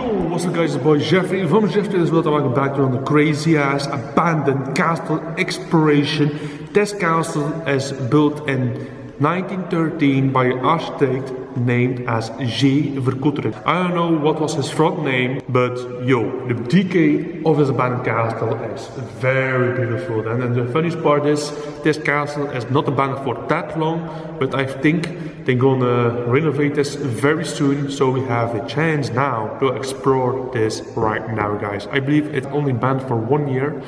Yo, what's up guys, it's boy Jeffrey from Jeffrey as well. Welcome back to the crazy ass abandoned castle exploration. This castle is built in 1913 by an architect named as Vercoutere. I don't know what was his front name, but yo, the decay of this abandoned castle is very beautiful. And the funniest part is, this castle is not abandoned for that long, but I think they're gonna renovate this very soon, so we have a chance now to explore this right now, guys. I believe it's only banned for 1 year.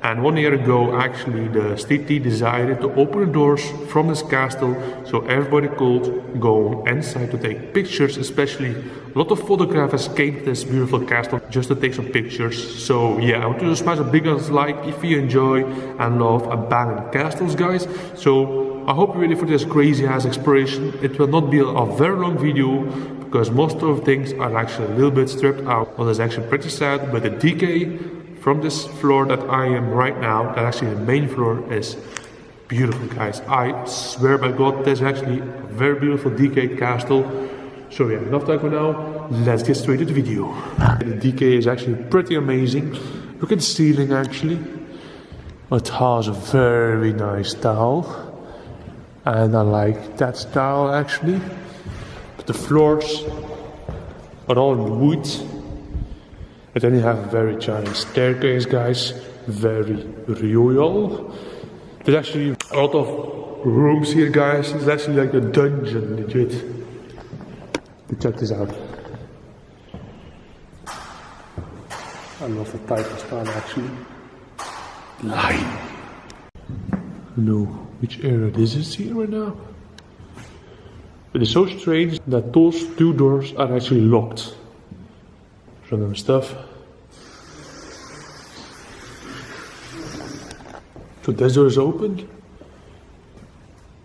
And 1 year ago, actually, the city decided to open the doors from this castle so everybody could go inside to take pictures. Especially, a lot of photographers came to this beautiful castle just to take some pictures. So yeah, I want you to smash a big ass like if you enjoy and love abandoned castles, guys. So I hope you're ready for this crazy ass exploration. It will not be a very long video, because most of the things are actually a little bit stripped out. Well, it's actually pretty sad, but the decay from this floor that I am right now, that actually the main floor, is beautiful, guys. I swear by God, this is actually a very beautiful decayed castle. So yeah, enough talk for now, let's get straight to the video. The decay is actually pretty amazing. Look at the ceiling actually. It has a very nice style, and I like that style actually. But the floors are all in wood. But then you have a very giant staircase, guys, very royal. There's actually a lot of rooms here, guys. It's actually like a dungeon, legit. Check this out. I love the type of style, actually. Line. I don't know which area this is here right now. But it's so strange that those two doors are actually locked. Random stuff. So this door is open,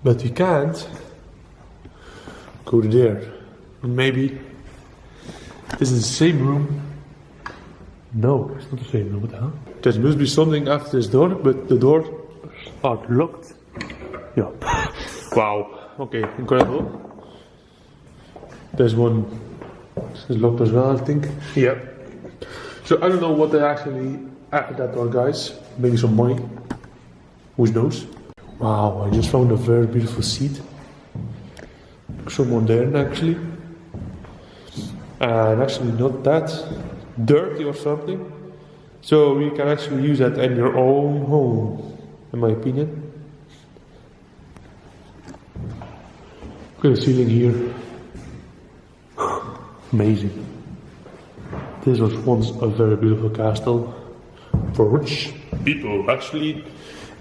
but we can't go to there. Maybe this is the same room. No, it's not the same room. What the hell? There must be something after this door, but the doors are locked. Yeah. Wow. Okay, incredible. There's one. It's locked as well, I think. Yeah. So I don't know what they actually after that door, guys. Maybe some money. Who knows? Wow, I just found a very beautiful seat. So modern actually. And actually not that dirty or something. So you can actually use that in your own home, in my opinion. Look at the ceiling here. Amazing. This was once a very beautiful castle for rich people. Actually,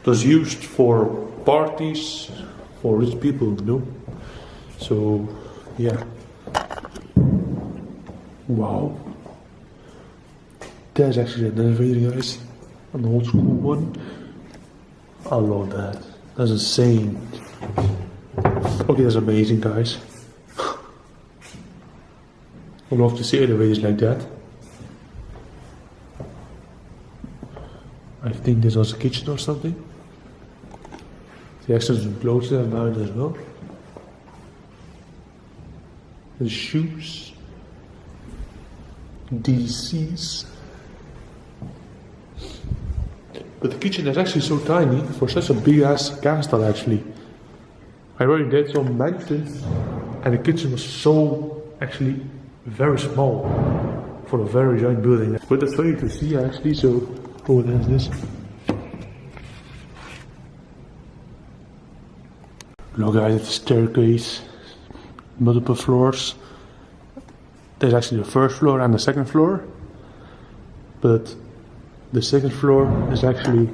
it was used for parties for rich people, you know. So, yeah. Wow. There's actually an elevator, guys. An old school one. I love that. That's insane. Okay, that's amazing, guys. I love to see elevators like that. I think this was a kitchen or something. The extras and clothes are behind as well. The shoes. DCs. But the kitchen is actually so tiny for such a big ass castle actually. I already did some mansions and the kitchen was so actually very small for a very giant building. But that's funny to see actually, so oh, there's this. Look guys at the staircase, multiple floors. There's actually the first floor and the second floor, but the second floor is actually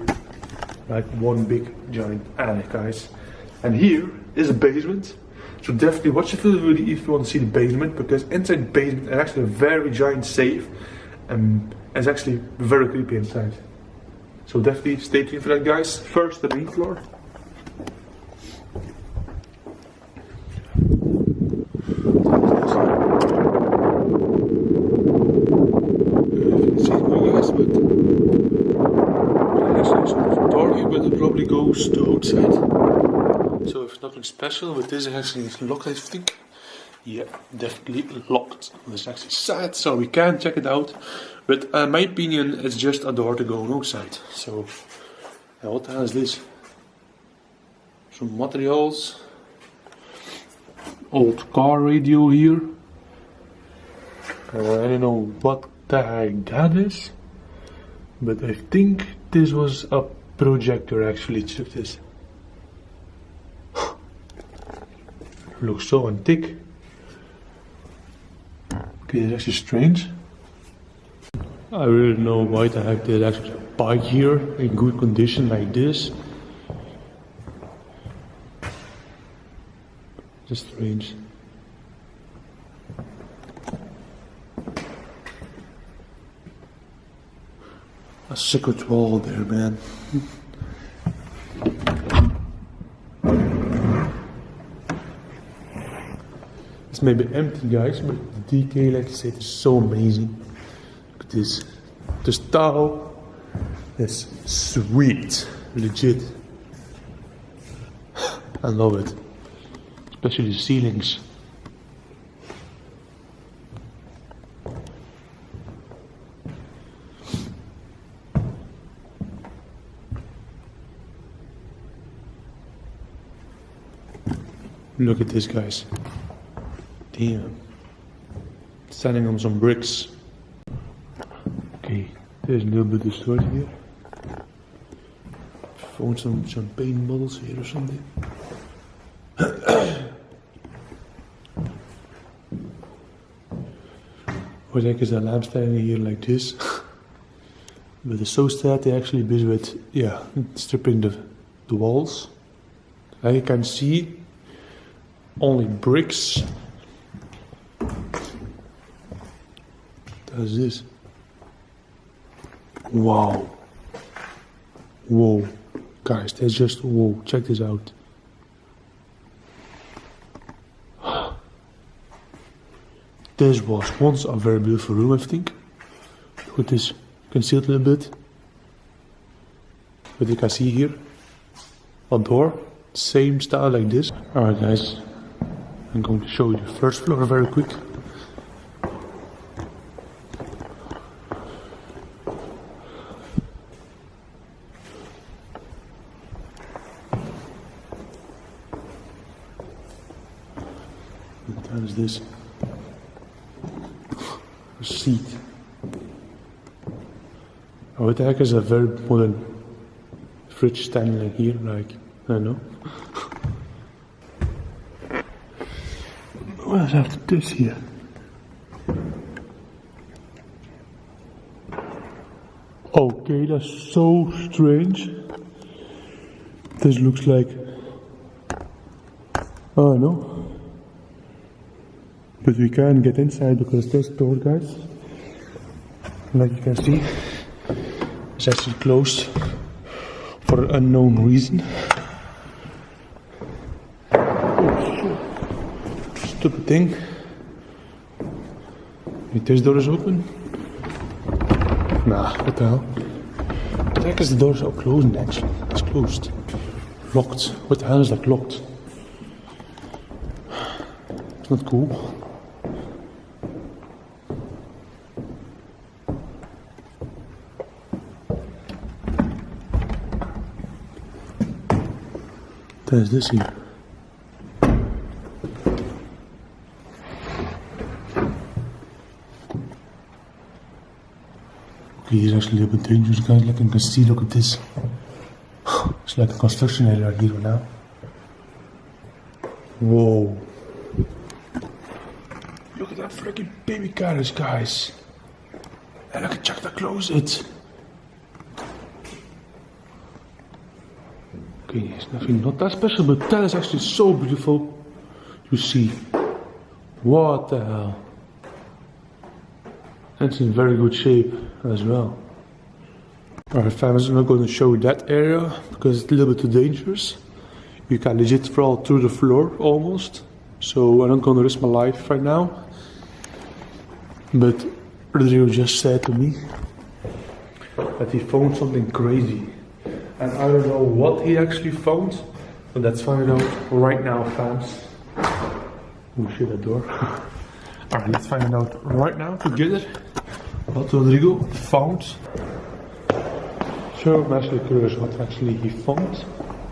like one big giant attic, guys. And here is a basement. So definitely watch the video if you want to see the basement, because inside the basement is actually a very giant safe, and it's actually very creepy inside. So definitely stay tuned for that, guys. First, the main floor. But it probably goes to outside. So if it's nothing special, but this is actually locked, I think. Yeah, definitely locked on this actually side, so we can check it out. But in my opinion, it's just a door to go outside. So, what the hell is this? Some materials. Old car radio here. I don't know what the heck that is, but I think this was a projector actually. Check this. Looks so antique. Okay, that's actually strange. I really don't know why the heck there's actually a bike here in good condition like this. Just strange. A secret wall there, man. It's maybe empty, guys, but the detail, like I said, is so amazing. Look at this. The style is sweet, legit. I love it. Especially the ceilings. Look at this, guys. Damn. Standing on some bricks. Okay, there's a little bit of storage here. Found some champagne bottles here or something. What the heck is that lamp standing here like this? But it's so sad they actually busy with, yeah, stripping the walls. As you can see, only bricks. What is this? Wow. Whoa. Guys, that's just, whoa, check this out. This was once a very beautiful room, I think. Look at this, concealed a little bit. But you can see here, a door, same style like this. Alright guys, I'm going to show you the first floor very quick. What is this? A seat. Oh, what the heck is a very modern fridge standing like here? Like, I don't know. What is after this here? Okay, that's so strange. This looks like, oh no. But we can't get inside because this door, guys, like you can see, is actually closed for an unknown reason. Oh, stupid thing. Wait, this door is open? Nah, what the hell? What the heck is the door so closed actually? It's closed. Locked. What the hell is that locked? It's not cool. What is this here? Okay, he's actually a little bit dangerous, guys. Like you can see, look at this. It's like a construction area here now. Whoa. Look at that freaking baby carriage, guys. And I can check the closet. Okay, it's nothing not that special, but that is actually so beautiful to see. What the hell? And it's in very good shape as well. Alright fam, I'm not going to show you that area because it's a little bit too dangerous. You can legit fall through the floor almost. So I'm not going to risk my life right now. But Rodrigo just said to me that he found something crazy. And I don't know what he actually found, but let's find out right now, fans. Oh shit, that door. Alright, let's find out right now together what Rodrigo found. So I'm actually curious what actually he found.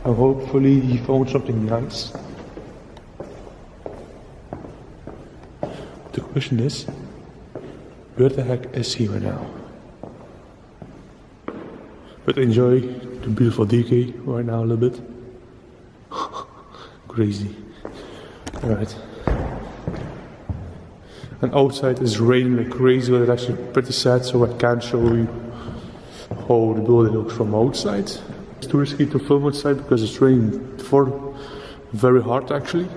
And hopefully he found something nice. The question is, where the heck is he right now? But enjoy the beautiful decay right now a little bit. Crazy. Alright. And outside it's raining like crazy, but it's actually pretty sad, so I can't show you how the building looks from outside. It's too risky to film outside because it's raining very hard actually.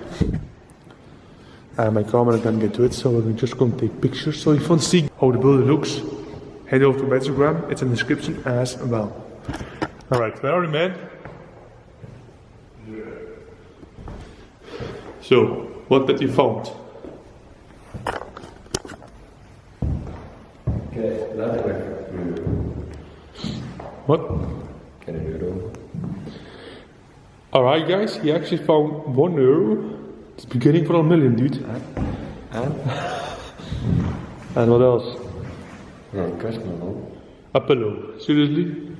And my camera can't get to it, so I'm just going to take pictures. So if you want to see how the building looks, head over to my Instagram, it's in the description as well. Alright, where are you, man? So, what did you found? What? Alright guys, he actually found €1. It's beginning for $1 million, dude. And what else? A pillow. Seriously?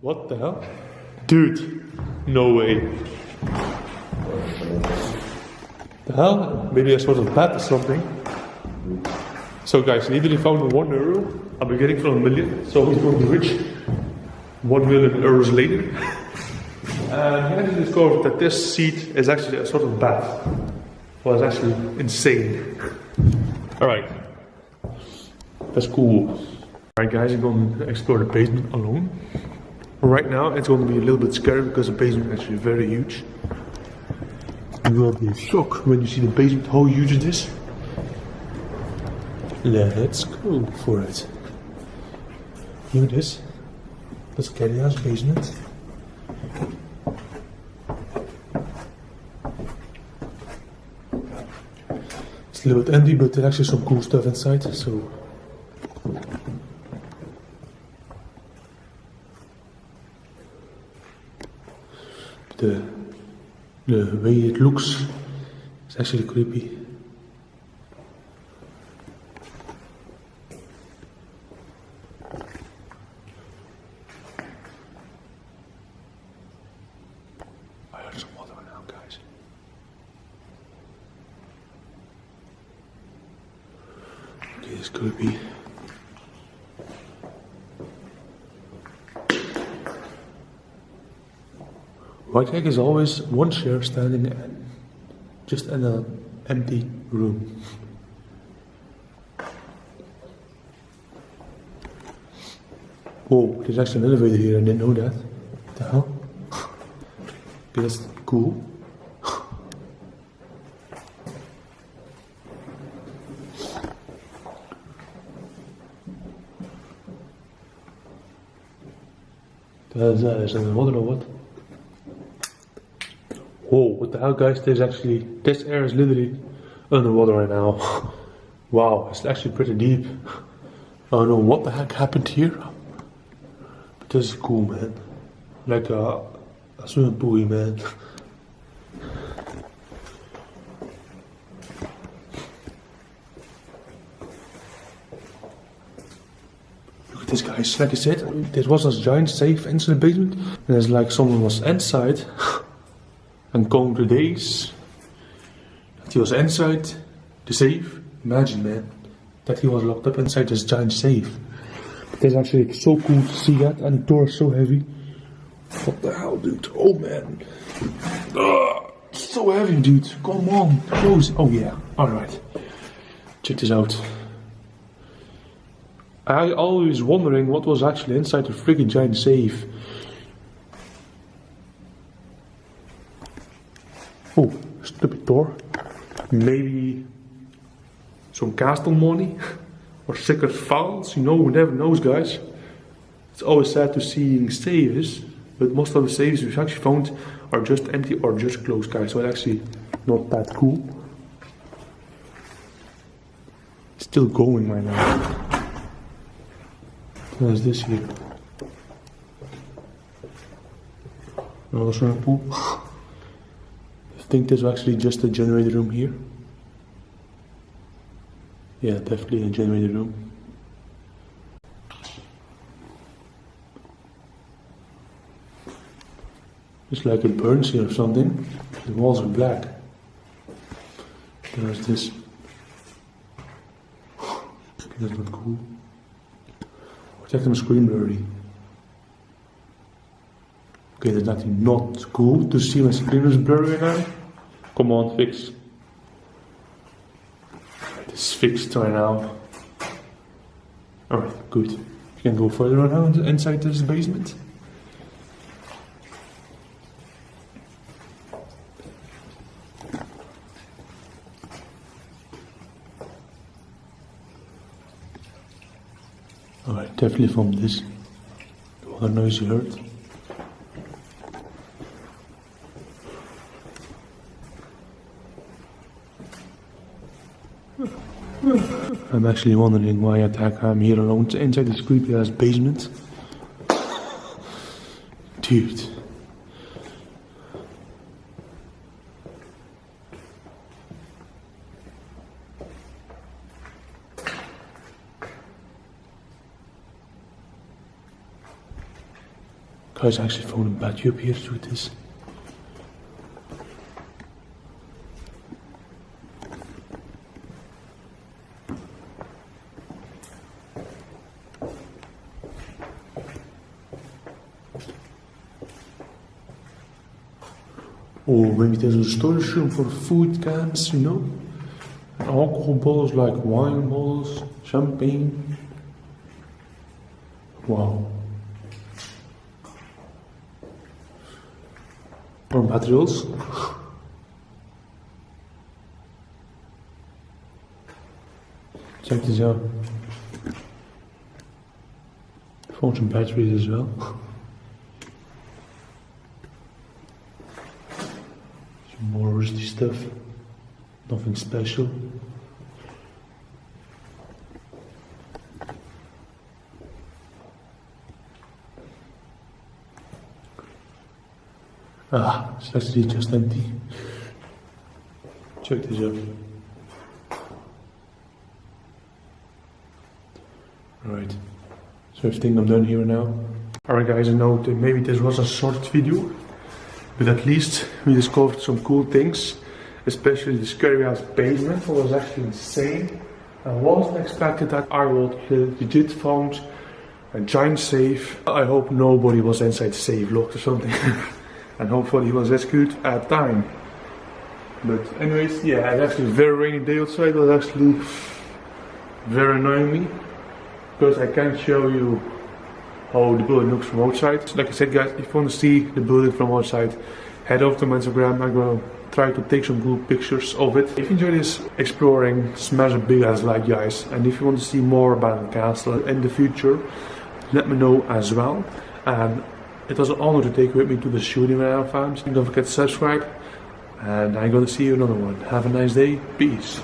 What the hell? Dude, no way. The hell? Maybe a sort of bat or something. So guys, he literally found €1. I'm beginning for $1 million, so he's going to be rich. €1 million later. And he actually discovered that this seat is actually a sort of bat. Well, it's actually insane. Alright. That's cool. Alright guys, I'm going to explore the basement alone. Right now it's going to be a little bit scary because the basement is actually very huge. You will be shocked when you see the basement, how huge it is. Let's go for it. Here it is. The scary ass basement. It's a little bit empty, but there's actually some cool stuff inside, so. The way it looks is actually creepy. I heard some water now, guys. Okay, it's creepy. Why the heck is always one chair standing just in an empty room? Whoa, there's actually an elevator here, I didn't know that. What the hell? Okay, that's cool. Is that a water or what? Whoa, what the hell guys, this air is literally underwater right now. Wow, it's actually pretty deep. I don't know what the heck happened here. But this is cool, man. Like a swimming pool, man. Look at this guys, like I said, there was a giant safe inside the basement. And there's like someone was inside. And going to days that he was inside the safe. Imagine, man, that he was locked up inside this giant safe. But it's actually so cool to see that, and the door is so heavy. What the hell, dude? Oh man, so heavy, dude. Come on, close. Oh yeah, all right. Check this out. I always wondering what was actually inside the freaking giant safe. Oh, stupid door. Maybe some castle money or secret files. You know, who never knows, guys. It's always sad to see safes, but most of the safes we've actually found are just empty or just closed, guys. So it's actually not that cool. It's still going right now. What is this here? Another swimming pool. I think there's actually just a generator room here. Yeah, definitely a generator room. It's like it burns here or something. The walls are black. There's this. Okay, that's not cool. Check my screen blurry. Okay, there's nothing not cool to see my screen is blurry now. Come on, fix. It's fixed right now. Alright, good. You can go further around inside this basement. Alright, definitely from this. The other noise you heard. I'm actually wondering why I'm here alone inside this creepy ass basement. Dude. Guys, actually found a battery up here through this. Oh, maybe there's a storage room for food cans, you know? And alcohol bottles like wine bottles, champagne. Wow. More materials. Check this out. Found some batteries as well. Some more rusty stuff. Nothing special. Ah, it's actually just empty. Check this out. Alright, so I think I'm done here now. Alright guys, I know that maybe this was a short video, but at least we discovered some cool things, especially the scary ass basement. It was actually insane. I wasn't expecting that I would legit found a giant safe. I hope nobody was inside the safe locked or something. And hopefully he was rescued at time. But anyways, yeah, it's actually a very rainy day outside. It was actually very annoying me, because I can't show you how the building looks from outside. Like I said guys, if you want to see the building from outside, head over to my Instagram. I'm gonna try to take some cool pictures of it. If you enjoy this exploring, smash a big ass like guys. And if you want to see more about the castle in the future, let me know as well. And it was an honor to take you with me to the shooting that I found. Don't forget to subscribe, and I'm gonna see you in another one. Have a nice day. Peace.